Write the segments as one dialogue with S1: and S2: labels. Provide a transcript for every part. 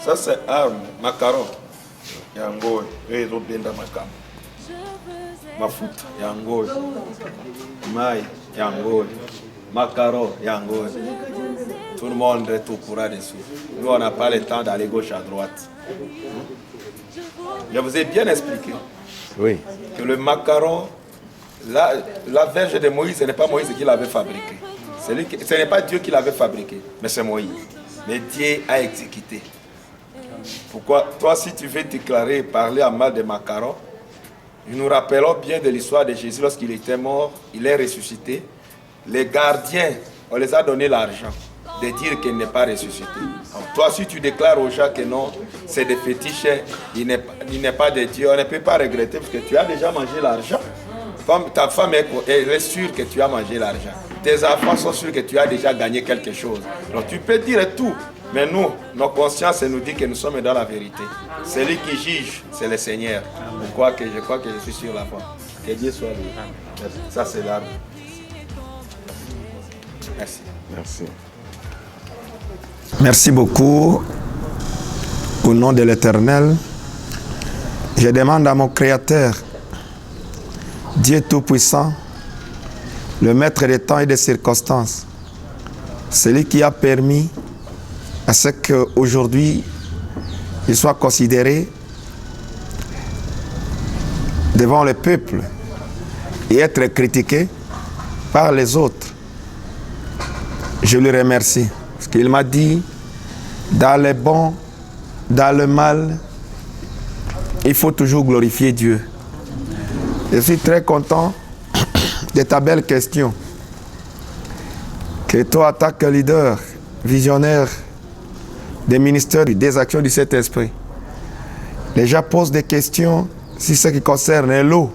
S1: Ça c'est arme, macaron. Yango, ils ont bien dans ma cam. Mafuta, yango. Maï, yango. Macaron, yango. Tout le monde est au courant dessus. Nous, on n'a pas le temps d'aller gauche à droite. Je vous ai bien expliqué.
S2: Oui.
S1: Que le macaron, la verge de Moïse, ce n'est pas Moïse qui l'avait fabriqué. Ce n'est pas Dieu qui l'avait fabriqué, mais c'est Moïse. Mais Dieu a exécuté. Pourquoi? Toi, si tu veux déclarer et parler à mal des macarons, nous nous rappelons bien de l'histoire de Jésus lorsqu'il était mort, il est ressuscité. Les gardiens, on les a donné l'argent de dire qu'il n'est pas ressuscité. Alors, toi, si tu déclares aux gens que non, c'est des fétiches, il n'est pas de Dieu, on ne peut pas regretter parce que tu as déjà mangé l'argent. Comme ta femme est sûre que tu as mangé l'argent. Tes enfants sont sûrs que tu as déjà gagné quelque chose. Donc tu peux dire tout. Mais nous, nos consciences nous disent que nous sommes dans la vérité. Celui qui juge, c'est le Seigneur. Je crois que je suis sur la voie. Que Dieu soit loué. Ça, c'est l'arme. Merci.
S2: Merci.
S3: Merci beaucoup. Au nom de l'Éternel, je demande à mon Créateur, Dieu Tout-Puissant, le Maître des temps et des circonstances, celui qui a permis à ce qu'aujourd'hui, il soit considéré devant le peuple et être critiqué par les autres. Je lui remercie parce qu'il m'a dit, dans le bon, dans le mal, il faut toujours glorifier Dieu. Je suis très content de ta belle question. Que toi, en tant que leader, visionnaire des ministères des actions du Saint-Esprit, les gens posent des questions sur ce qui concerne l'eau,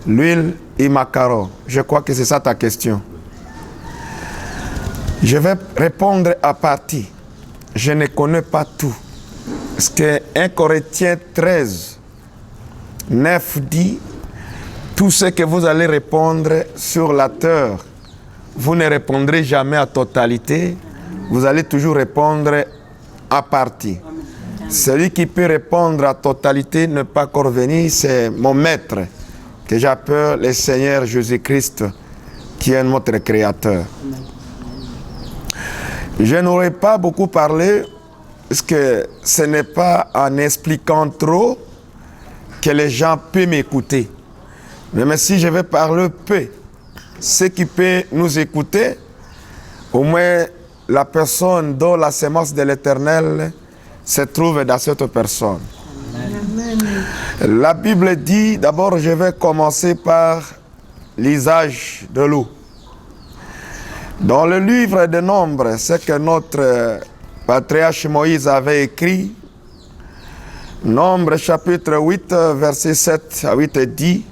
S3: l'huile et macaron. Je crois que c'est ça ta question. Je vais répondre à partie. Je ne connais pas tout. Parce que 1 Corinthiens 13, 9 dit, tout ce que vous allez répondre sur la terre, vous ne répondrez jamais à totalité, vous allez toujours répondre à partie. Celui qui peut répondre à totalité, ne pas encore venir, c'est mon maître, que j'appelle le Seigneur Jésus-Christ, qui est notre Créateur. Je n'aurais pas beaucoup parlé, parce que ce n'est pas en expliquant trop que les gens peuvent m'écouter. Même si je vais parler peu, ce qui peut nous écouter, au moins la personne dont la sémence de l'Éternel se trouve dans cette personne. Amen. La Bible dit, d'abord je vais commencer par l'usage de l'eau. Dans le livre de Nombres, ce que notre patriarche Moïse avait écrit, Nombres chapitre 8, versets 7 à 8 dit,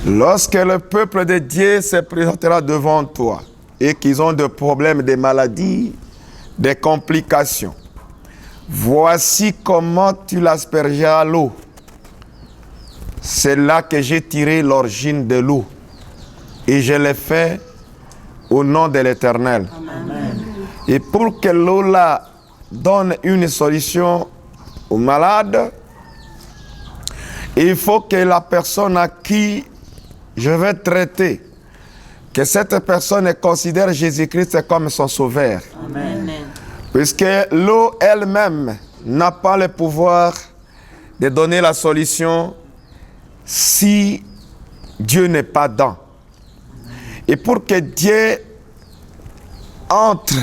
S3: lorsque le peuple de Dieu se présentera devant toi et qu'ils ont des problèmes, des maladies, des complications, voici comment tu l'aspergeras à l'eau. C'est là que j'ai tiré l'origine de l'eau et je l'ai fait au nom de l'Éternel. Et pour que l'eau là donne une solution aux malades, il faut que la personne à qui je vais traiter, que cette personne considère Jésus-Christ comme son sauveur. Amen. Puisque l'eau elle-même n'a pas le pouvoir de donner la solution si Dieu n'est pas dans. Et pour que Dieu entre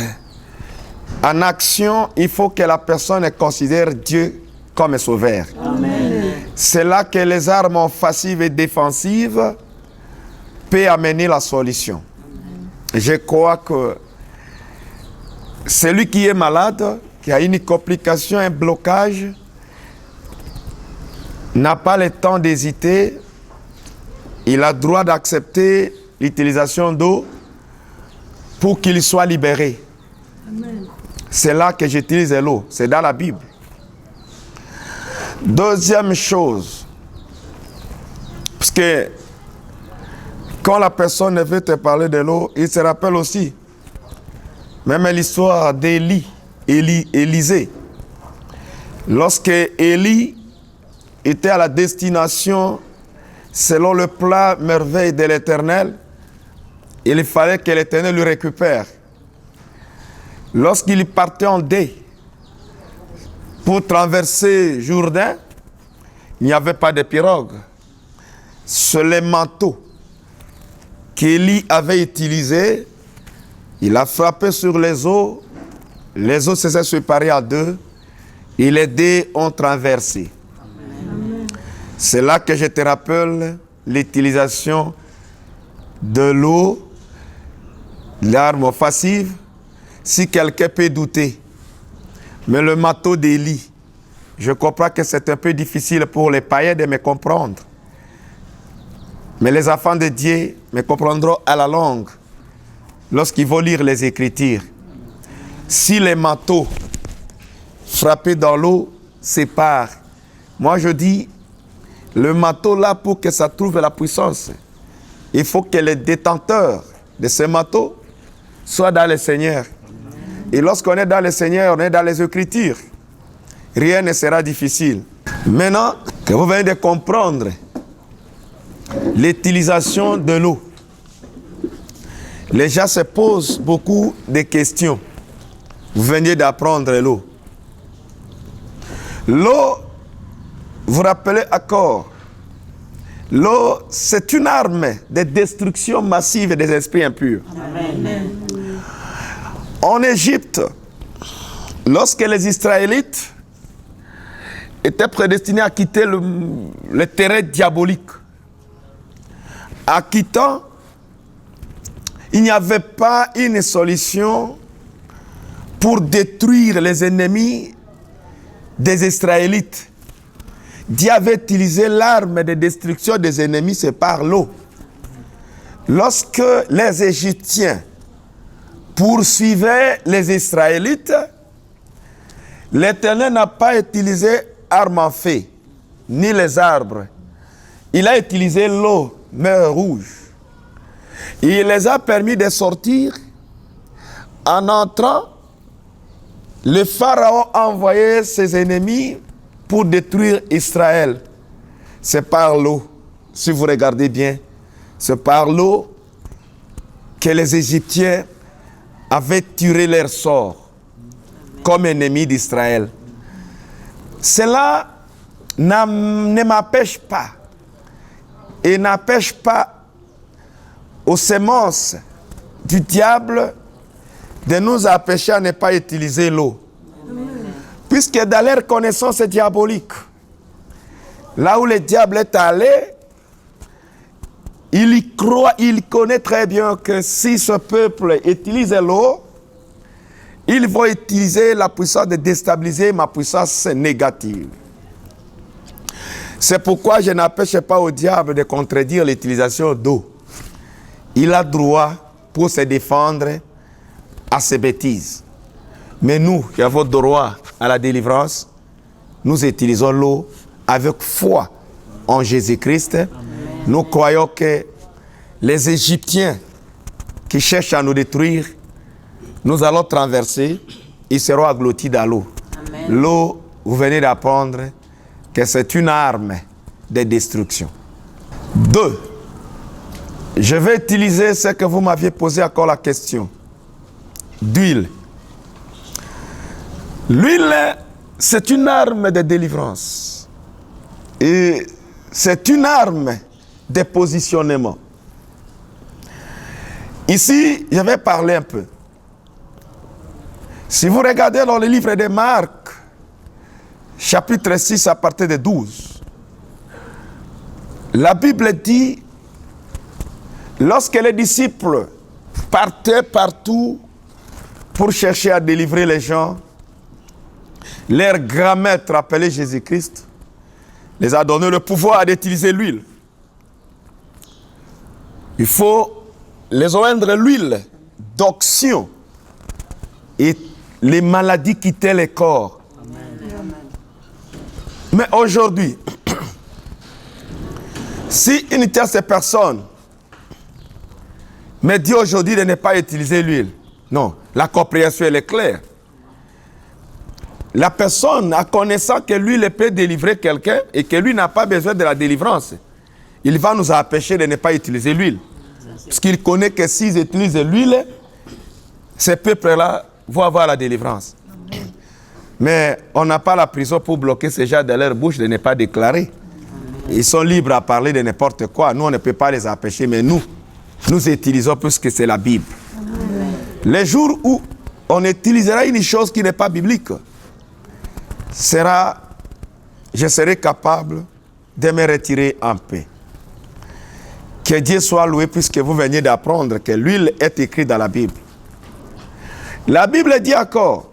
S3: en action, il faut que la personne considère Dieu comme sauveur. C'est là que les armes offensives et défensives peuvent amener la solution. Je crois que celui qui est malade, qui a une complication, un blocage, n'a pas le temps d'hésiter. Il a le droit d'accepter l'utilisation d'eau pour qu'il soit libéré. Amen. C'est là que j'utilise l'eau, c'est dans la Bible. Deuxième chose, parce que quand la personne veut te parler de l'eau, il se rappelle aussi, même l'histoire d'Élie, Élisée. Lorsque Élie était à la destination selon le plan merveille de l'Éternel, il fallait que l'Éternel le récupère. Lorsqu'il partait en dé pour traverser Jourdain, il n'y avait pas de pirogue. Sur les manteaux qu'Élie avait utilisés, il a frappé sur les eaux se sont séparés en deux et les dés ont traversé. C'est là que je te rappelle l'utilisation de l'eau, l'arme offensive, si quelqu'un peut douter. Mais le manteau d'Élie, je comprends que c'est un peu difficile pour les païens de me comprendre. Mais les enfants de Dieu me comprendront à la longue lorsqu'ils vont lire les Écritures. Si les manteaux frappés dans l'eau séparent, moi je dis, le manteau là, pour que ça trouve la puissance, il faut que les détenteurs de ce manteau soient dans le Seigneur. Et lorsqu'on est dans le Seigneur, on est dans les Écritures. Rien ne sera difficile. Maintenant que vous venez de comprendre l'utilisation de l'eau, les gens se posent beaucoup de questions. Vous venez d'apprendre l'eau. L'eau, vous rappelez encore, l'eau, c'est une arme de destruction massive des esprits impurs. Amen. En Égypte, lorsque les Israélites étaient prédestinés à quitter le terrain diabolique, en quittant, il n'y avait pas une solution pour détruire les ennemis des Israélites. Dieu avait utilisé l'arme de destruction des ennemis, c'est par l'eau. Lorsque les Égyptiens poursuivaient les Israélites, l'Éternel n'a pas utilisé armes en feu, ni les arbres. Il a utilisé l'eau, mer Rouge. Il les a permis de sortir. En entrant, le Pharaon a envoyé ses ennemis pour détruire Israël. C'est par l'eau. Si vous regardez bien, c'est par l'eau que les Égyptiens avaient tiré leur sort comme ennemis d'Israël. Cela ne m'empêche pas et n'empêche pas aux semences du diable de nous empêcher à ne pas utiliser l'eau. Puisque dans leur connaissance diabolique, là où le diable est allé, il y croit, il connaît très bien que si ce peuple utilise l'eau, ils vont utiliser la puissance de déstabiliser ma puissance négative. C'est pourquoi je n'empêche pas au diable de contredire l'utilisation d'eau. Il a droit pour se défendre à ses bêtises. Mais nous, qui avons droit à la délivrance, nous utilisons l'eau avec foi en Jésus-Christ. Nous croyons que les Égyptiens qui cherchent à nous détruire, nous allons traverser, ils seront engloutis dans l'eau. L'eau, vous venez d'apprendre que c'est une arme de destruction. 2. Je vais utiliser ce que vous m'aviez posé encore la question. D'huile. L'huile, c'est une arme de délivrance. Et c'est une arme de positionnement. Ici, je vais parler un peu. Si vous regardez dans le livre de Marc, chapitre 6 à partir de 12, la Bible dit, lorsque les disciples partaient partout pour chercher à délivrer les gens, leur grand maître appelé Jésus-Christ les a donné le pouvoir d'utiliser l'huile. Il faut les oindre l'huile d'onction et les maladies quittaient les corps. Amen. Mais aujourd'hui, si une tierce personne me dit aujourd'hui de ne pas utiliser l'huile, non, la compréhension elle est claire. la personne, en connaissant que l'huile peut délivrer quelqu'un et que lui n'a pas besoin de la délivrance, il va nous empêcher de ne pas utiliser l'huile. Parce qu'il connaît que s'ils utilisent l'huile, ces peuples-là vont avoir la délivrance. Mais on n'a pas la prison pour bloquer ces gens de leur bouche de ne pas déclarer. Ils sont libres à parler de n'importe quoi. Nous, on ne peut pas les empêcher, mais nous utilisons puisque c'est la Bible. Les jours où on utilisera une chose qui n'est pas biblique, je serai capable de me retirer en paix. Que Dieu soit loué puisque vous veniez d'apprendre que l'huile est écrite dans la Bible. La Bible dit encore,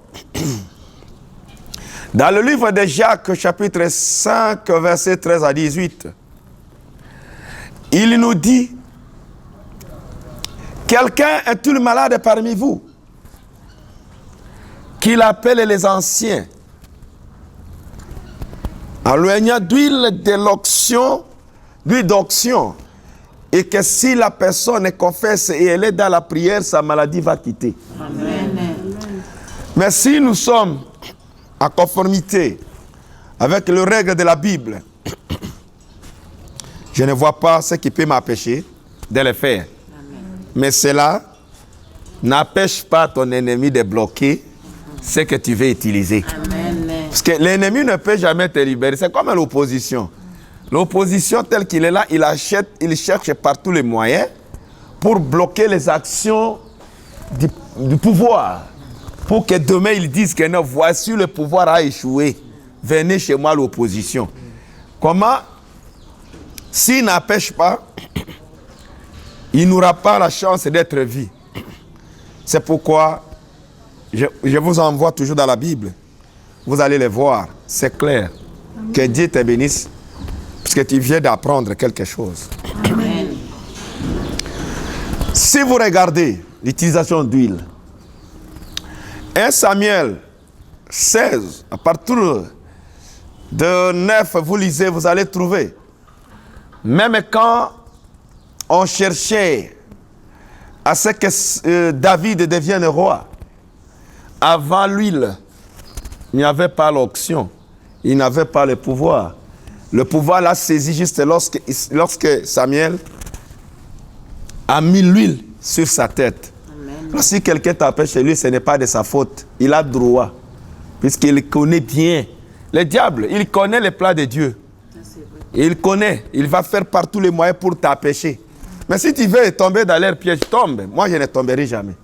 S3: dans le livre de Jacques, chapitre 5, versets 13 à 18, il nous dit, quelqu'un est-il malade parmi vous? Qu'il appelle les anciens, en loignant d'huile d'onction, et que si la personne confesse et elle est dans la prière, sa maladie va quitter. Amen. Mais si nous sommes en conformité avec les règles de la Bible, je ne vois pas ce qui peut m'empêcher de le faire. Amen. Mais cela n'empêche pas ton ennemi de bloquer ce que tu veux utiliser. Amen. Parce que l'ennemi ne peut jamais te libérer. C'est comme l'opposition. L'opposition telle qu'il est là, il cherche par tous les moyens pour bloquer les actions du pouvoir. Pour que demain ils disent que non, voici le pouvoir a échoué. Venez chez moi l'opposition. Comment? S'il n'empêche pas, il n'aura pas la chance d'être vu. C'est pourquoi je vous envoie toujours dans la Bible. Vous allez les voir. C'est clair. Amen. Que Dieu te bénisse. Parce que tu viens d'apprendre quelque chose. Amen. Si vous regardez l'utilisation d'huile, 1 Samuel 16, à partir de 9, vous lisez, vous allez trouver. Même quand on cherchait à ce que David devienne roi, avant l'huile, il n'y avait pas l'onction, il n'avait pas le pouvoir. Le pouvoir l'a saisi juste lorsque Samuel a mis l'huile sur sa tête. Alors, si quelqu'un t'empêche chez lui, ce n'est pas de sa faute. Il a droit, puisqu'il connaît bien. Le diable, il connaît les plans de Dieu. Il connaît, il va faire par tous les moyens pour t'empêcher. Mais si tu veux tomber dans leur piège, tombe. Moi, je ne tomberai jamais.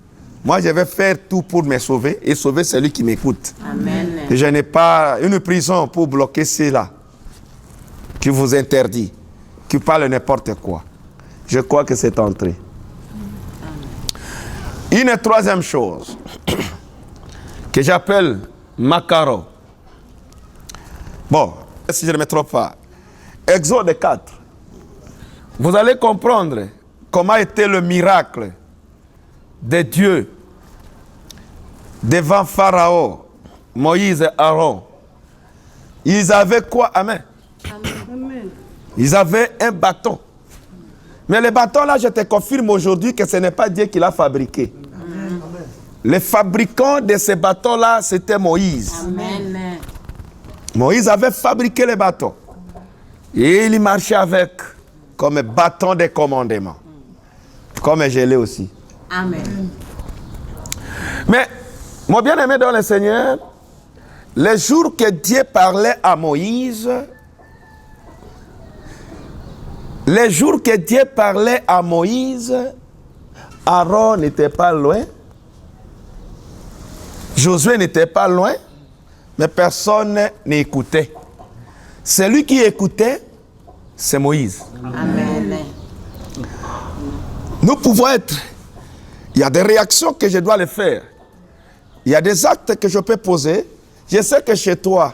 S3: Moi, je vais faire tout pour me sauver et sauver celui qui m'écoute. Amen. Et je n'ai pas une prison pour bloquer ceux-là qui vous interdit, qui parle n'importe quoi. Je crois que c'est entré. Une troisième chose que j'appelle Macaro. Bon, si je ne me trompe pas, Exode 4. Vous allez comprendre comment était le miracle de Dieu devant Pharaon, Moïse et Aaron. Ils avaient quoi? Amen. Amen. Ils avaient un bâton. Mais le bâton là, je te confirme aujourd'hui que ce n'est pas Dieu qui l'a fabriqué. Amen. Le fabricant de ce bâton là, c'était Moïse. Amen. Moïse avait fabriqué le bâton. Et il marchait avec comme bâton de commandement. Comme je l'ai aussi. Amen. Mais, mon bien-aimé dans le Seigneur, les jours que Dieu parlait à Moïse, Aaron n'était pas loin, Josué n'était pas loin, mais personne n'écoutait. Celui qui écoutait, c'est Moïse. Amen. Nous pouvons être... Il y a des réactions que je dois les faire. Il y a des actes que je peux poser. Je sais que chez toi,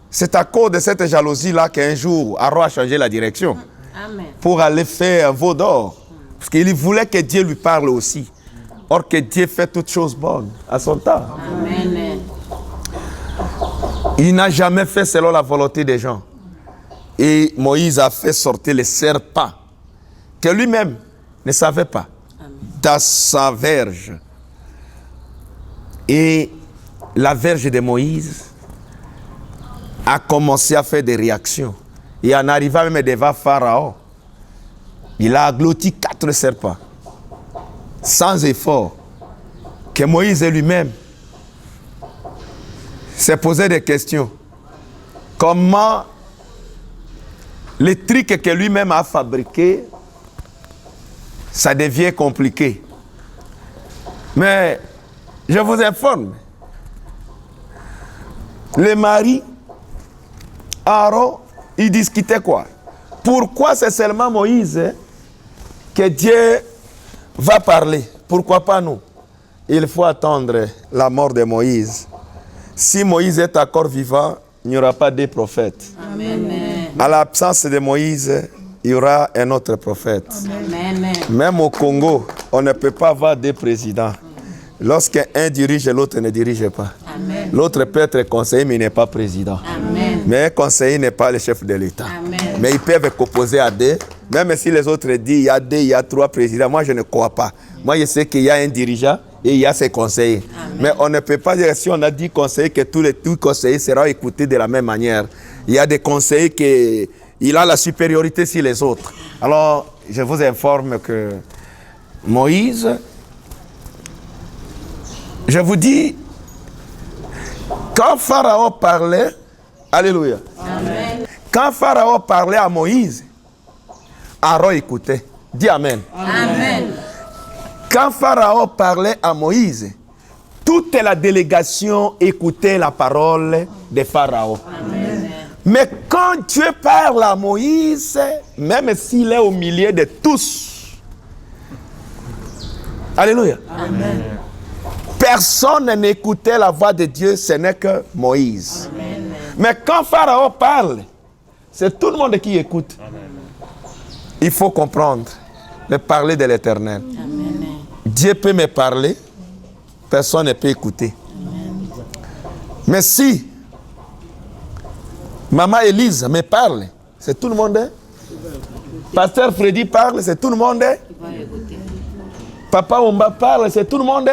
S3: c'est à cause de cette jalousie-là qu'un jour, Aaron a changé la direction. Amen. Pour aller faire un veau d'or. Parce qu'il voulait que Dieu lui parle aussi. Or que Dieu fait toutes choses bonnes à son temps. Amen. Il n'a jamais fait selon la volonté des gens. Et Moïse a fait sortir les serpents que lui-même ne savait pas dans sa verge. Et la verge de Moïse a commencé à faire des réactions. Et en arrivant même devant Pharaon, il a agloti 4 serpents, sans effort, que Moïse lui-même s'est posé des questions. Comment les trucs que lui-même a fabriqués, ça devient compliqué. Mais je vous informe, les maris, Aaron, ils discutaient quoi? Pourquoi c'est seulement Moïse que Dieu va parler? Pourquoi pas nous? Il faut attendre la mort de Moïse. Si Moïse est encore vivant, il n'y aura pas de prophètes.
S2: Amen.
S3: À l'absence de Moïse, il y aura un autre prophète.
S2: Amen.
S3: Même au Congo, on ne peut pas avoir 2 présidents. Lorsqu'un dirige, l'autre ne dirige pas.
S2: Amen.
S3: L'autre peut être conseiller, mais il n'est pas président.
S2: Amen.
S3: Mais un conseiller n'est pas le chef de l'État.
S2: Amen.
S3: Mais ils peuvent composer à 2. Même si les autres disent il y a 2, il y a 3 présidents. Moi, je ne crois pas. Moi, je sais qu'il y a un dirigeant et il y a ses conseillers.
S2: Amen.
S3: Mais on ne peut pas dire, si on a 10 conseillers, que tous les conseillers seront écoutés de la même manière. Il y a des conseillers qui il a la supériorité sur les autres. Alors, je vous informe que Moïse, je vous dis, quand Pharaon parlait, alléluia,
S2: Amen.
S3: quand Pharaon parlait à Moïse, Aaron écoutait. Dis Amen.
S2: Amen.
S3: Quand Pharaon parlait à Moïse, toute la délégation écoutait la parole de Pharaon.
S2: Amen.
S3: Mais quand Dieu parle à Moïse, même s'il est au milieu de tous, alléluia,
S2: Amen.
S3: personne n'écoutait la voix de Dieu, ce n'est que Moïse.
S2: Amen.
S3: Mais quand Pharaon parle, c'est tout le monde qui écoute. Il faut comprendre le parler de l'Éternel.
S2: Amen.
S3: Dieu peut me parler, personne ne peut écouter. Mais si Maman Élise me parle, c'est tout le monde. Pasteur Freddy parle, c'est tout le monde. Papa Omba parle, c'est tout le monde.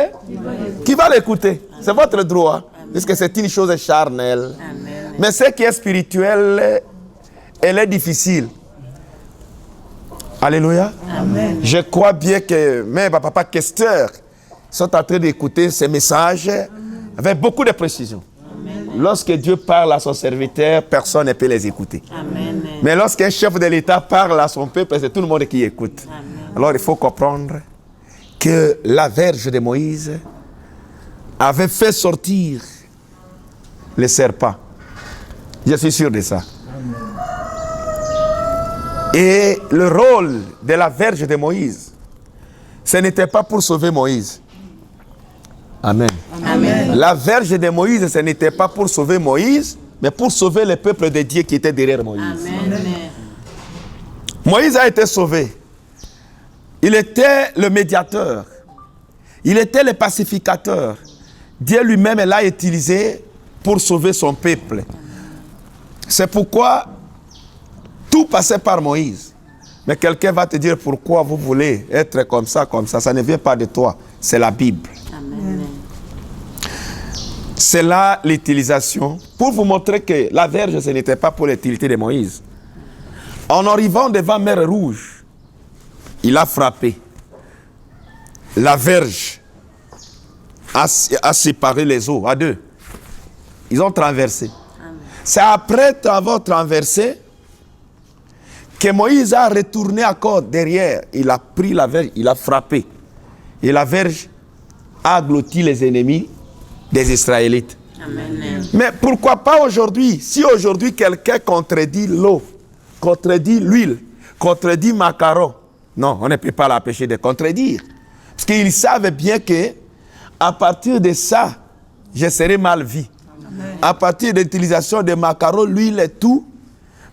S3: Qui va l'écouter? C'est votre droit, puisque c'est une chose charnelle.
S2: Amen.
S3: Mais ce qui est spirituel, elle est difficile. Alléluia.
S2: Amen.
S3: Je crois bien que même papa questeur sont en train d'écouter ces messages avec beaucoup de précision. Lorsque Dieu parle à son serviteur, personne ne peut les écouter.
S2: Amen.
S3: Mais lorsqu'un chef de l'État parle à son peuple, c'est tout le monde qui écoute.
S2: Amen.
S3: Alors il faut comprendre que la verge de Moïse avait fait sortir les serpents. Je suis sûr de ça. Et le rôle de la verge de Moïse, ce n'était pas pour sauver Moïse. Amen.
S2: Amen.
S3: La verge de Moïse, ce n'était pas pour sauver Moïse, mais pour sauver le peuple de Dieu qui était derrière Moïse.
S2: Amen.
S3: Moïse a été sauvé. Il était le médiateur. Il était le pacificateur. Dieu lui-même l'a utilisé pour sauver son peuple. C'est pourquoi tout passait par Moïse. Mais quelqu'un va te dire pourquoi vous voulez être comme ça, comme ça. Ça ne vient pas de toi. C'est la Bible.
S2: Amen.
S3: C'est là l'utilisation pour vous montrer que la verge, ce n'était pas pour l'utilité de Moïse. En arrivant devant Mer Rouge, il a frappé. La verge a séparé les eaux à 2. Ils ont traversé. C'est après avoir traversé que Moïse a retourné encore derrière. Il a pris la verge, il a frappé. Et la verge a agloti les ennemis des Israélites.
S2: Amen.
S3: Mais pourquoi pas aujourd'hui? Si aujourd'hui quelqu'un contredit l'eau, contredit l'huile, contredit macaron, non, on ne peut pas l'empêcher de contredire. Parce qu'ils savent bien que à partir de ça, je serai mal vu. À partir de l'utilisation de macaron, l'huile et tout,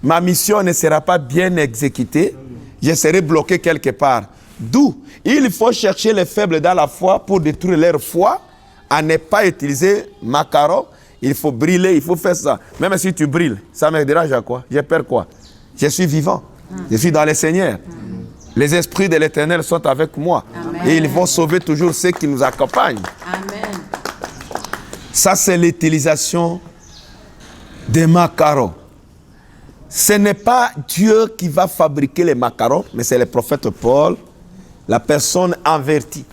S3: ma mission ne sera pas bien exécutée. Je serai bloqué quelque part. D'où il faut chercher les faibles dans la foi pour détruire leur foi, à ne pas utiliser macaron. Il faut brûler, il faut faire ça. Même si tu brûles, ça me dérange à quoi? J'ai peur quoi? Je suis vivant. Je suis dans le Seigneur. Les esprits de l'Éternel sont avec moi.
S2: Amen.
S3: Et ils vont sauver toujours ceux qui nous accompagnent.
S2: Amen.
S3: Ça, c'est l'utilisation des macarons. Ce n'est pas Dieu qui va fabriquer les macarons, mais c'est le prophète Paul, la personne avertie,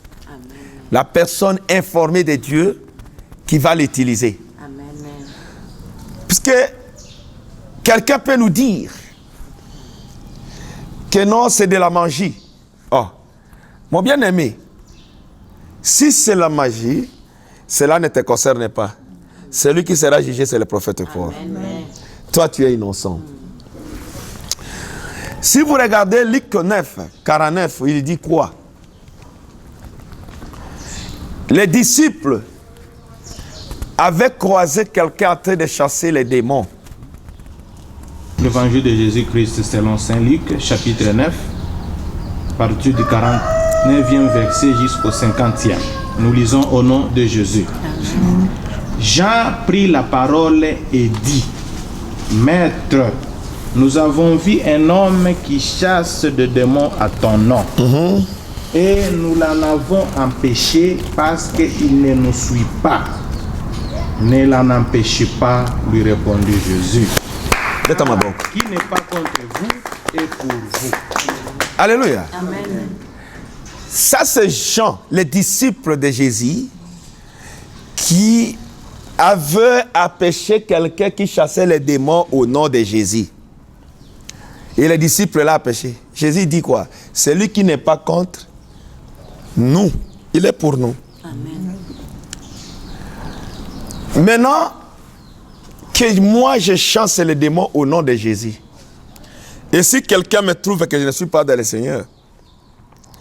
S3: la personne informée de Dieu qui va l'utiliser. Puisque quelqu'un peut nous dire que non, c'est de la magie. Oh, mon bien-aimé, si c'est la magie, cela ne te concerne pas. Celui qui sera jugé, c'est le prophète Paul. Amen. Toi, tu es innocent. Si vous regardez Luc 9, 49, il dit quoi? Les disciples avaient croisé quelqu'un en train de chasser les démons.
S4: L'évangile de Jésus-Christ selon Saint Luc, chapitre 9, à partir du 49e verset jusqu'au 50e. Nous lisons au nom de Jésus. Jean prit la parole et dit, Maître, nous avons vu un homme qui chasse des démons à ton nom. Et nous l'en avons empêché parce qu'il ne nous suit pas. Ne l'en empêchez pas, lui répondit Jésus. Qui n'est pas contre vous et pour vous.
S3: Alléluia.
S2: Amen.
S3: Ça, c'est Jean, le disciple de Jésus, qui avait empêché quelqu'un qui chassait les démons au nom de Jésus. Et le disciple l'a empêché. Jésus dit quoi? Celui qui n'est pas contre nous, il est pour nous.
S2: Amen.
S3: Maintenant, que moi je chasse les démons au nom de Jésus. Et si quelqu'un me trouve que je ne suis pas dans le Seigneur,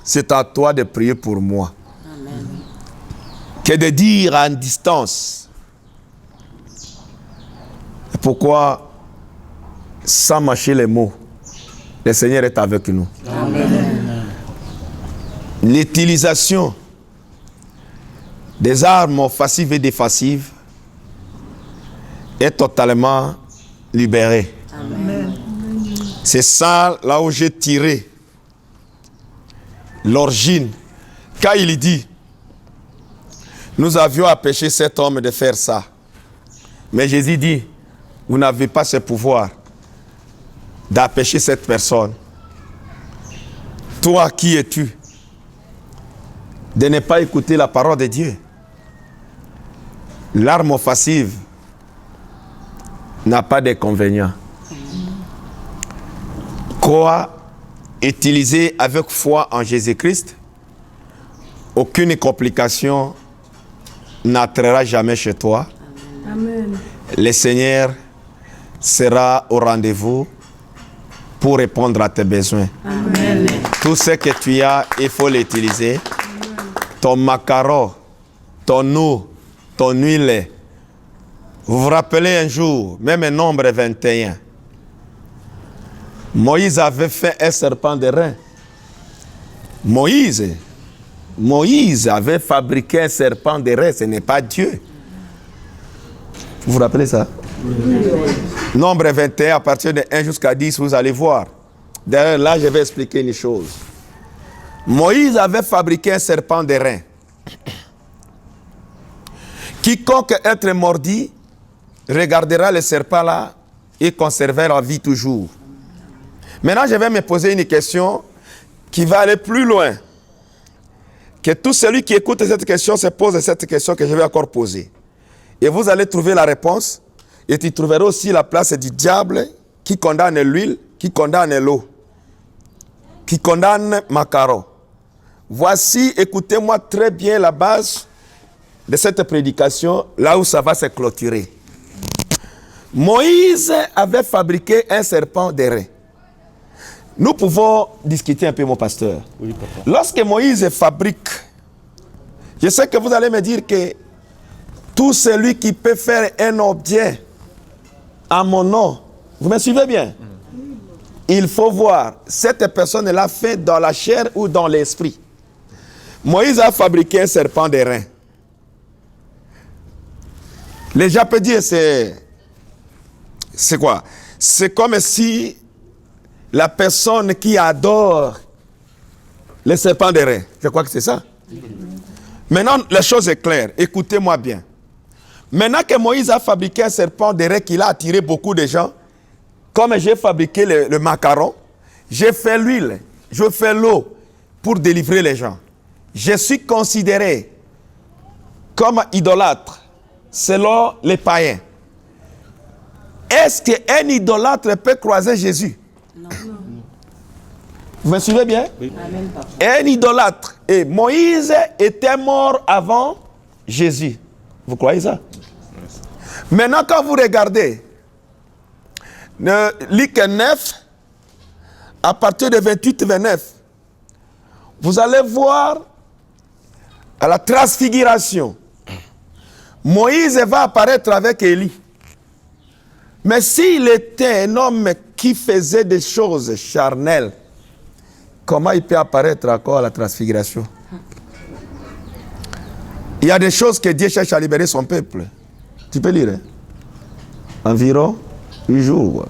S3: c'est à toi de prier pour moi.
S2: Amen.
S3: Que de dire à une distance. Pourquoi, sans mâcher les mots, le Seigneur est avec nous.
S2: Amen.
S3: L'utilisation des armes offensives et défensives est totalement libérée.
S2: Amen.
S3: C'est ça là où j'ai tiré l'origine. Quand il dit, nous avions empêché cet homme de faire ça. Mais Jésus dit, vous n'avez pas ce pouvoir d'empêcher cette personne. Toi, qui es-tu de ne pas écouter la parole de Dieu? L'arme offensive n'a pas d'inconvénient. Crois, utiliser avec foi en Jésus-Christ, aucune complication n'entrera jamais chez toi.
S5: Amen.
S3: Le Seigneur sera au rendez-vous pour répondre à tes besoins.
S2: Amen.
S3: Tout ce que tu as, il faut l'utiliser. Ton macaron, ton eau, ton huile. Vous vous rappelez un jour, même un nombre 21, Moïse avait fait un serpent de rein. Moïse avait fabriqué un serpent de rein, ce n'est pas Dieu. Vous vous rappelez ça? Nombre 21, à partir de 1 jusqu'à 10, vous allez voir. D'ailleurs, là, je vais expliquer une chose. Moïse avait fabriqué un serpent de rein. Quiconque être mordi regardera le serpent là et conservera la vie toujours. Maintenant, je vais me poser une question qui va aller plus loin. Que tout celui qui écoute cette question se pose cette question que je vais encore poser. Et vous allez trouver la réponse. Et tu trouveras aussi la place du diable qui condamne l'huile, qui condamne l'eau, qui condamne Macaro. Voici, écoutez-moi très bien la base de cette prédication, là où ça va se clôturer. Moïse avait fabriqué un serpent de rein. Nous pouvons discuter un peu, mon pasteur.
S4: Oui, papa.
S3: Lorsque Moïse fabrique, je sais que vous allez me dire que tout celui qui peut faire un objet à mon nom, vous me suivez bien? Il faut voir, cette personne l'a fait dans la chair ou dans l'esprit. Moïse a fabriqué un serpent de rein. Les gens peuvent dire, c'est quoi? C'est comme si la personne qui adore les serpents de rein. Je crois que c'est ça. Maintenant, la chose est claire. Écoutez-moi bien. Maintenant que Moïse a fabriqué un serpent derrière qu'il a attiré beaucoup de gens, comme j'ai fabriqué le macaron, j'ai fait l'huile, je fais l'eau pour délivrer les gens. Je suis considéré comme idolâtre selon les païens. Est-ce qu'un idolâtre peut croiser Jésus? Non. Vous me suivez bien? Oui. Un idolâtre. Et Moïse était mort avant Jésus. Vous croyez ça? Maintenant, quand vous regardez Luc 9, à partir de 28-29, vous allez voir à la transfiguration. Moïse va apparaître avec Élie. Mais s'il était un homme qui faisait des choses charnelles, comment il peut apparaître encore à la transfiguration? Il y a des choses que Dieu cherche à libérer son peuple. Tu peux lire, hein? Environ 8 jours.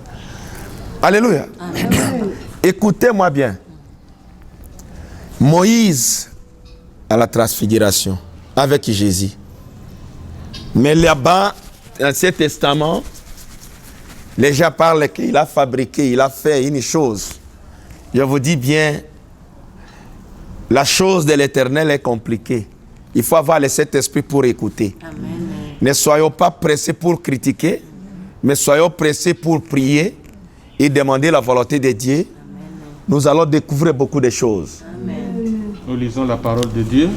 S3: Alléluia. Amen. Écoutez-moi bien. Moïse à la transfiguration avec Jésus. Mais là-bas, dans l'Ancien Testament, les gens parlent qu'il a fabriqué, il a fait une chose. Je vous dis bien, la chose de l'Éternel est compliquée. Il faut avoir le Saint-Esprit pour écouter. Amen. Ne soyons pas pressés pour critiquer, mais soyons pressés pour prier et demander la volonté de Dieu. Amen. Nous allons découvrir beaucoup de choses. Amen.
S4: Nous lisons la parole de Dieu,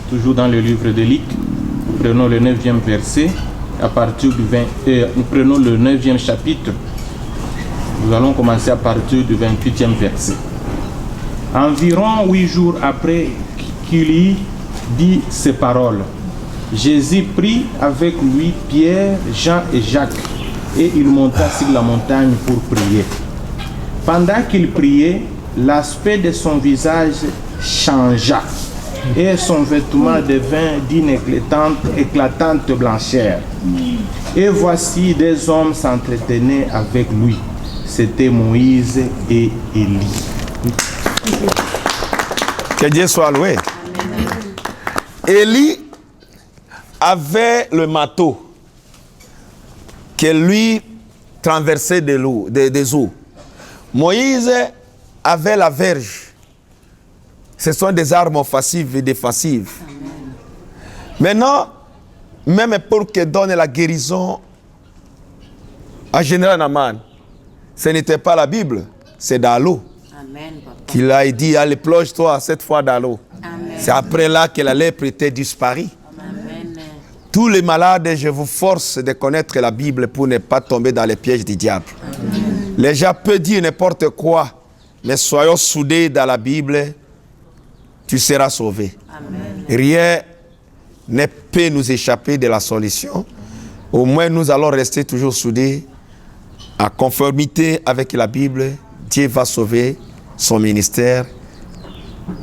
S4: toujours dans le livre de Luc. Prenons le 9e verset, à partir du nous prenons le 9e chapitre. Nous allons commencer à partir du 28e verset. Environ 8 jours après qu'il y dit ces paroles, Jésus prit avec lui Pierre, Jean et Jacques, et il monta sur la montagne pour prier. Pendant qu'il priait, l'aspect de son visage changea, et son vêtement devint d'une éclatante blancheur. Et voici des hommes s'entretenaient avec lui. C'était Moïse et Élie.
S3: Que Dieu soit loué. Élie avait le marteau que lui traversait des eaux. Moïse avait la verge. Ce sont des armes offensives et défensives. Maintenant, même pour que donne la guérison à Général Naaman, ce n'était pas la Bible, c'est dans l'eau. Qu'il a dit, allez, plonge-toi cette fois dans l'eau. C'est après là que la lèpre était disparue. Amen. Tous les malades, je vous force de connaître la Bible pour ne pas tomber dans les pièges du diable. Amen. Les gens peuvent dire n'importe quoi, mais soyons soudés dans la Bible, tu seras sauvé. Amen. Rien ne peut nous échapper de la solution. Au moins, nous allons rester toujours soudés, en conformité avec la Bible. Dieu va sauver son ministère.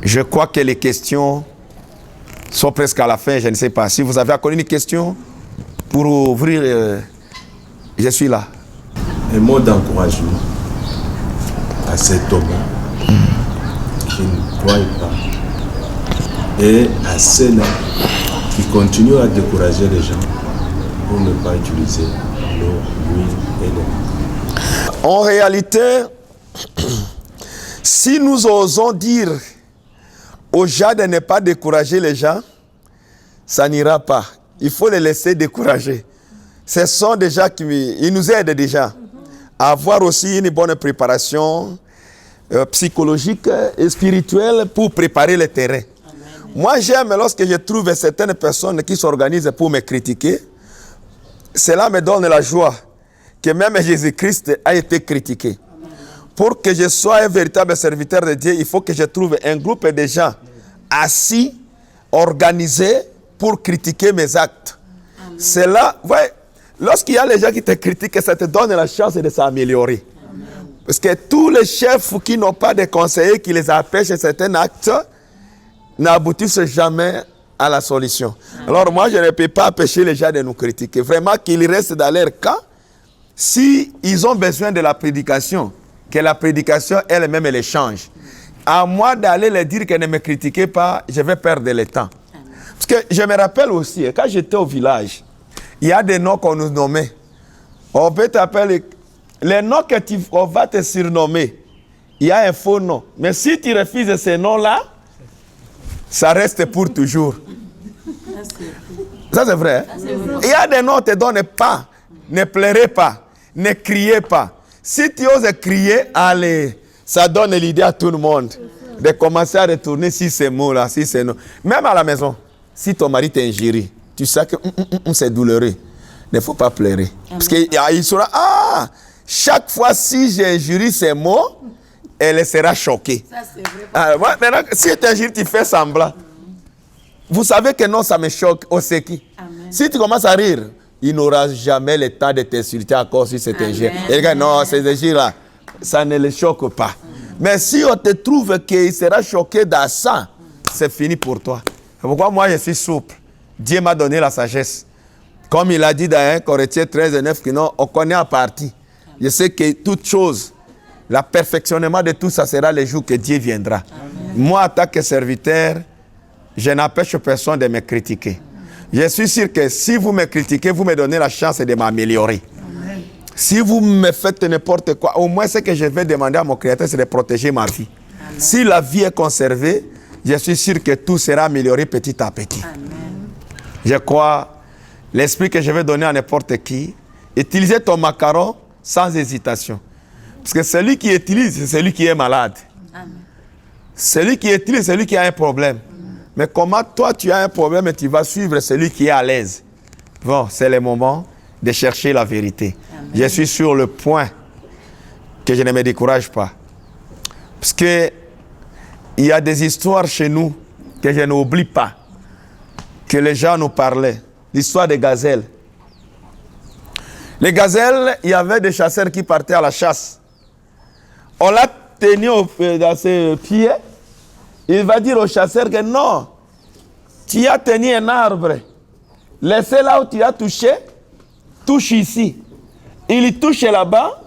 S3: Je crois que les questions sont presque à la fin, je ne sais pas. Si vous avez encore une question pour ouvrir, je suis là.
S5: Un mot d'encouragement à cet homme qui ne croit pas et à ceux-là qui continuent à décourager les gens pour ne pas utiliser l'eau, l'huile et l'eau.
S3: En réalité, si nous osons dire aux gens de ne pas décourager les gens, ça n'ira pas. Il faut les laisser décourager. Ce sont des gens qui nous aident déjà à avoir aussi une bonne préparation psychologique et spirituelle pour préparer le terrain. Amen. Moi, j'aime lorsque je trouve certaines personnes qui s'organisent pour me critiquer. Cela me donne la joie que même Jésus-Christ a été critiqué. Pour que je sois un véritable serviteur de Dieu, il faut que je trouve un groupe de gens assis, organisés pour critiquer mes actes. C'est là, ouais, lorsqu'il y a les gens qui te critiquent, ça te donne la chance de s'améliorer. Parce que tous les chefs qui n'ont pas de conseillers qui les empêchent certains actes n'aboutissent jamais à la solution. Alors moi, je ne peux pas empêcher les gens de nous critiquer. Vraiment qu'ils restent dans leur camp. Si ils ont besoin de la prédication, que la prédication elle-même les change. À moi d'aller leur dire que ne me critiquez pas, je vais perdre le temps. Parce que je me rappelle aussi, quand j'étais au village, Il y a des noms qu'on nous nommait. On peut t'appeler... Les noms on va te surnommer, il y a un faux nom. Mais si tu refuses ces noms-là, ça reste pour toujours. Ça, c'est vrai. Hein? Il y a des noms qu'on ne te donne pas. Ne pleurez pas. Ne criez pas. Si tu oses crier, allez, ça donne l'idée à tout le monde de commencer à retourner sur ces mots-là, sur ces noms. Même à la maison, si ton mari t'injure, tu sais que c'est douloureux. Il ne faut pas pleurer. Parce qu'il sera, chaque fois si j'injure ces mots, elle sera choquée. Ça, c'est vrai. Maintenant, si tu injures, tu fais semblant. Vous savez que non, ça me choque. Si tu commences à rire, il n'aura jamais le temps de t'insulter encore sur cette injure. Et regarde, non, ces injures-là, ça ne le choque pas. Mais si on te trouve qu'il sera choqué dans ça, c'est fini pour toi. C'est pourquoi moi, je suis souple. Dieu m'a donné la sagesse. Comme il a dit dans 1 Corinthiens 13:9, que non, on connaît en partie. Je sais que toute chose, le perfectionnement de tout ça sera le jour que Dieu viendra. Amen. Moi, en tant que serviteur, je n'empêche personne de me critiquer. Je suis sûr que si vous me critiquez, vous me donnez la chance de m'améliorer. Amen. Si vous me faites n'importe quoi, au moins ce que je vais demander à mon Créateur, c'est de protéger ma vie. Amen. Si la vie est conservée, je suis sûr que tout sera amélioré petit à petit. Amen. Je crois, l'esprit que je vais donner à n'importe qui, utilisez ton macaron sans hésitation. Parce que celui qui utilise, c'est celui qui est malade. Amen. Celui qui utilise, c'est celui qui a un problème. Mais comment toi, tu as un problème et tu vas suivre celui qui est à l'aise? Bon, c'est le moment de chercher la vérité. Amen. Je suis sur le point que je ne me décourage pas. Parce que il y a des histoires chez nous que je n'oublie pas, que les gens nous parlaient. L'histoire des gazelles. Les gazelles, il y avait des chasseurs qui partaient à la chasse. On l'a tenu dans ses pieds. Il va dire au chasseur que non, tu as tenu un arbre. Laissez là où tu as touché, touche ici. Il touche là-bas,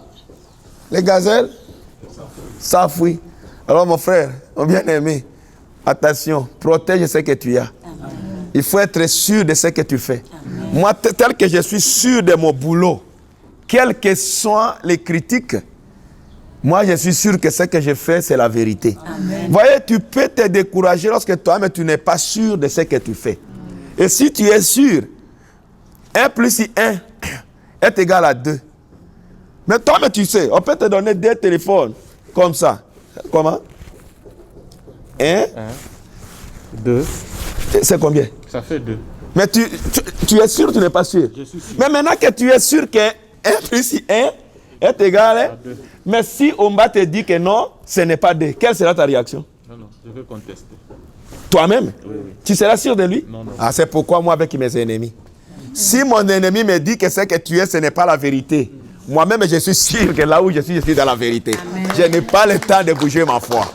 S3: les gazelles s'enfuient. Alors mon frère, mon bien-aimé, attention, protège ce que tu as. Il faut être sûr de ce que tu fais. Amen. Moi, tel que je suis sûr de mon boulot, quelles que soient les critiques, moi, je suis sûr que ce que je fais, c'est la vérité. Amen. Voyez, tu peux te décourager lorsque toi-même, tu n'es pas sûr de ce que tu fais. Et si tu es sûr, 1 plus 1 est égal à 2. Mais toi-même, tu sais, on peut te donner 2 téléphones comme ça. Comment? 1,
S4: 2.
S3: C'est combien?
S4: Ça fait 2.
S3: Mais tu es sûr ou tu n'es pas sûr?
S4: Je suis sûr.
S3: Mais maintenant que tu es sûr que 1 plus 1 est égal à 2. Mais si Omba te dit que non, ce n'est pas 2, quelle sera ta réaction?
S4: Non, je vais contester.
S3: Toi-même?
S4: Oui.
S3: Tu seras sûr de lui?
S4: Non.
S3: Ah, c'est pourquoi moi, avec mes ennemis. Si mon ennemi me dit que ce que tu es, ce n'est pas la vérité, moi-même, je suis sûr que là où je suis dans la vérité. Amen. Je n'ai pas le temps de bouger ma foi.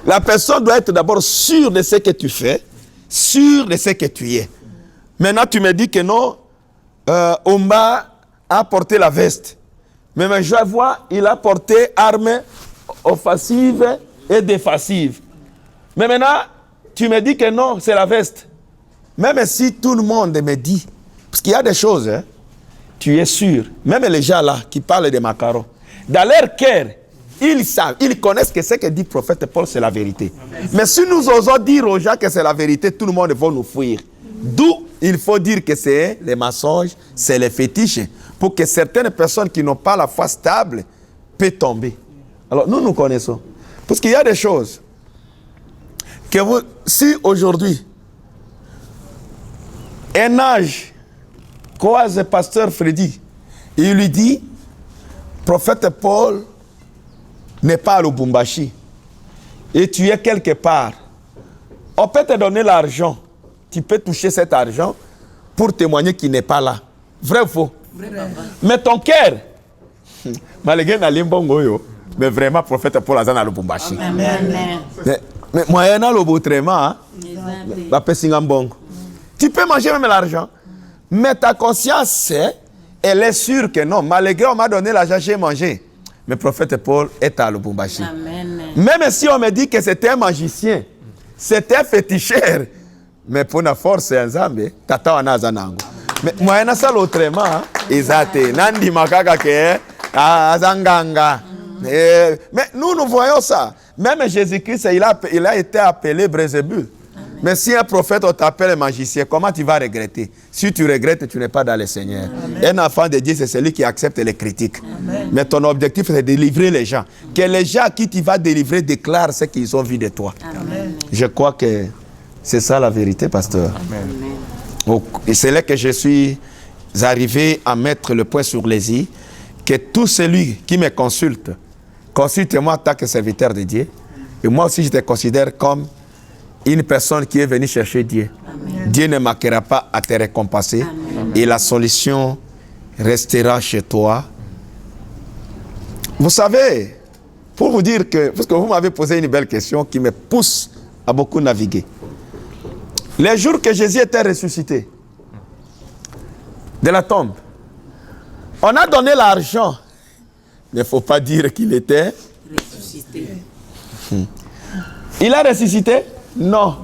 S3: La personne doit être d'abord sûre de ce que tu fais, sûre de ce que tu es. Maintenant, tu me dis que non, Omba a porté la veste. Mais je vois, il a porté armes offensives et défensives. Mais maintenant, tu me dis que non, c'est la veste. Même si tout le monde me dit, parce qu'il y a des choses, hein, tu es sûr, même les gens là qui parlent de macarons, dans leur cœur, ils savent, ils connaissent que ce que dit le prophète Paul, c'est la vérité. Mais si nous osons dire aux gens que c'est la vérité, tout le monde va nous fuir. D'où il faut dire que c'est les mensonges, c'est les fétiches, pour que certaines personnes qui n'ont pas la foi stable puissent tomber. Alors nous connaissons. Parce qu'il y a des choses que vous, si aujourd'hui, un âge croise le pasteur Freddy, il lui dit, prophète Paul n'est pas à Lubumbashi, et tu es quelque part, on peut te donner l'argent, tu peux toucher cet argent pour témoigner qu'il n'est pas là. Vrai ou faux? Vrai. Mais ton cœur, malgré mais vraiment, prophète Paul a à Lubumbashi. Mais moi, il y a le tu peux manger même l'argent, mais ta conscience, elle est sûre que non. Malgré on m'a donné l'argent, j'ai mangé. Mais le prophète Paul est à Lubumbashi. Amen. Même si on me dit que c'était un magicien, c'était un féticheur, mais pour la force nzambe tata wana aza nango. Mais moi na ça autrement ezate nandi makaka ke azanganga. Mais nous voyons ça. Même Jésus-Christ, il a été appelé Brézébul. Mais si un prophète t'appelle magicien, comment tu vas regretter? Si tu regrettes, tu n'es pas dans le Seigneur. Amen. Un enfant de Dieu, c'est celui qui accepte les critiques. Amen. Mais ton objectif, c'est de délivrer les gens. Que les gens à qui tu vas délivrer déclarent ce qu'ils ont vu de toi. Amen. Je crois que c'est ça la vérité, pasteur. Amen. Et c'est là que je suis arrivé à mettre le point sur les i, que tout celui qui me consulte, consulte-moi en tant que serviteur de Dieu. Et moi aussi, je te considère comme une personne qui est venue chercher Dieu. Amen. Dieu ne manquera pas à te récompenser. Amen. Et la solution restera chez toi. Vous savez, pour vous dire que, parce que vous m'avez posé une belle question qui me pousse à beaucoup naviguer. Les jours que Jésus était ressuscité de la tombe, on a donné l'argent. Mais il ne faut pas dire qu'il était ressuscité. Il a ressuscité? Non.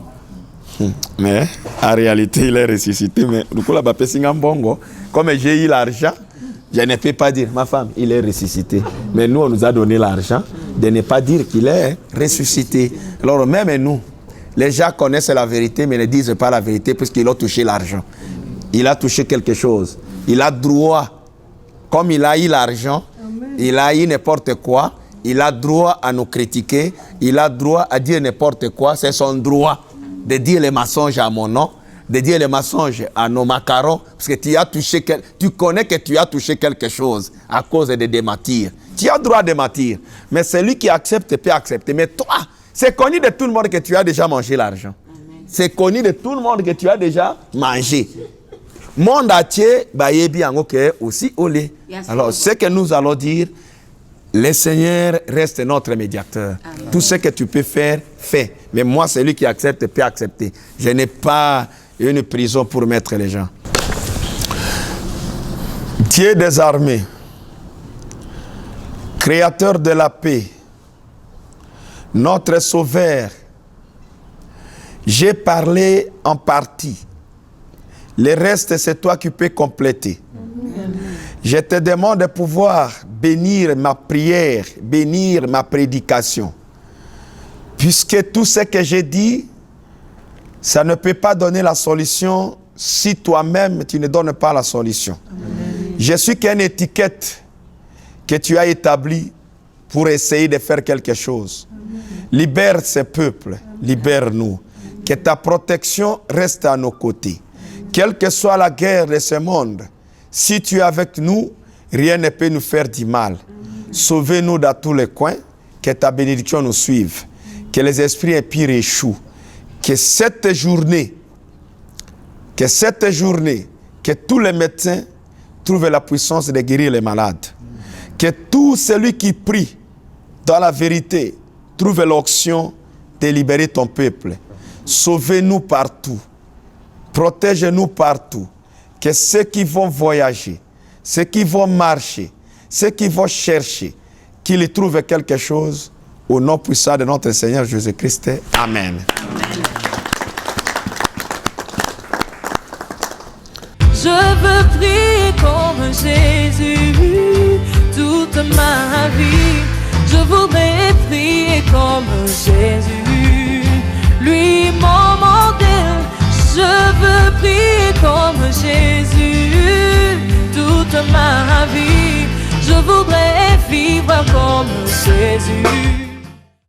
S3: Mais en réalité, il est ressuscité. Mais du coup, comme j'ai eu l'argent, je ne peux pas dire, ma femme, il est ressuscité. Mais nous, on nous a donné l'argent de ne pas dire qu'il est ressuscité. Alors même nous, les gens connaissent la vérité, mais ne disent pas la vérité puisqu'ils ont touché l'argent. Il a touché quelque chose. Il a droit, comme il a eu l'argent, il a eu n'importe quoi, il a droit à nous critiquer, il a droit à dire n'importe quoi, c'est son droit de dire les mensonges à mon nom, de dire les mensonges à nos macarons, parce que tu connais que tu as touché quelque chose à cause de démentir. Tu as droit de mentir, mais celui qui accepte peut accepter. Mais toi, c'est connu de tout le monde que tu as déjà mangé l'argent. C'est connu de tout le monde que tu as déjà mangé. Monde entier, aussi olé. Alors, ce que nous allons dire, le Seigneur reste notre médiateur. Amen. Tout ce que tu peux faire, fais. Mais moi, celui qui accepte peut accepter. Je n'ai pas une prison pour mettre les gens. Dieu des armées, créateur de la paix, notre sauveur, j'ai parlé en partie. Le reste, c'est toi qui peux compléter. Amen. Je te demande de pouvoir bénir ma prière, bénir ma prédication. Puisque tout ce que j'ai dit, ça ne peut pas donner la solution si toi-même tu ne donnes pas la solution. Amen. Je suis qu'une étiquette que tu as établie pour essayer de faire quelque chose. Amen. Libère ce peuple, libère-nous. Que ta protection reste à nos côtés. Quelle que soit la guerre de ce monde, si tu es avec nous, rien ne peut nous faire du mal. Sauve-nous dans tous les coins, que ta bénédiction nous suive, que les esprits impurs échouent, que cette journée, que tous les médecins trouvent la puissance de guérir les malades, que tout celui qui prie dans la vérité trouve l'option de libérer ton peuple. Sauve-nous partout, protège-nous partout. Que ceux qui vont voyager, ceux qui vont marcher, ceux qui vont chercher, qu'ils trouvent quelque chose au nom puissant de notre Seigneur Jésus-Christ. Amen.
S6: Je veux prier comme Jésus toute ma vie. Je voudrais prier comme Jésus, lui mon modèle. Je veux prier comme Jésus toute ma vie. Je voudrais vivre comme Jésus.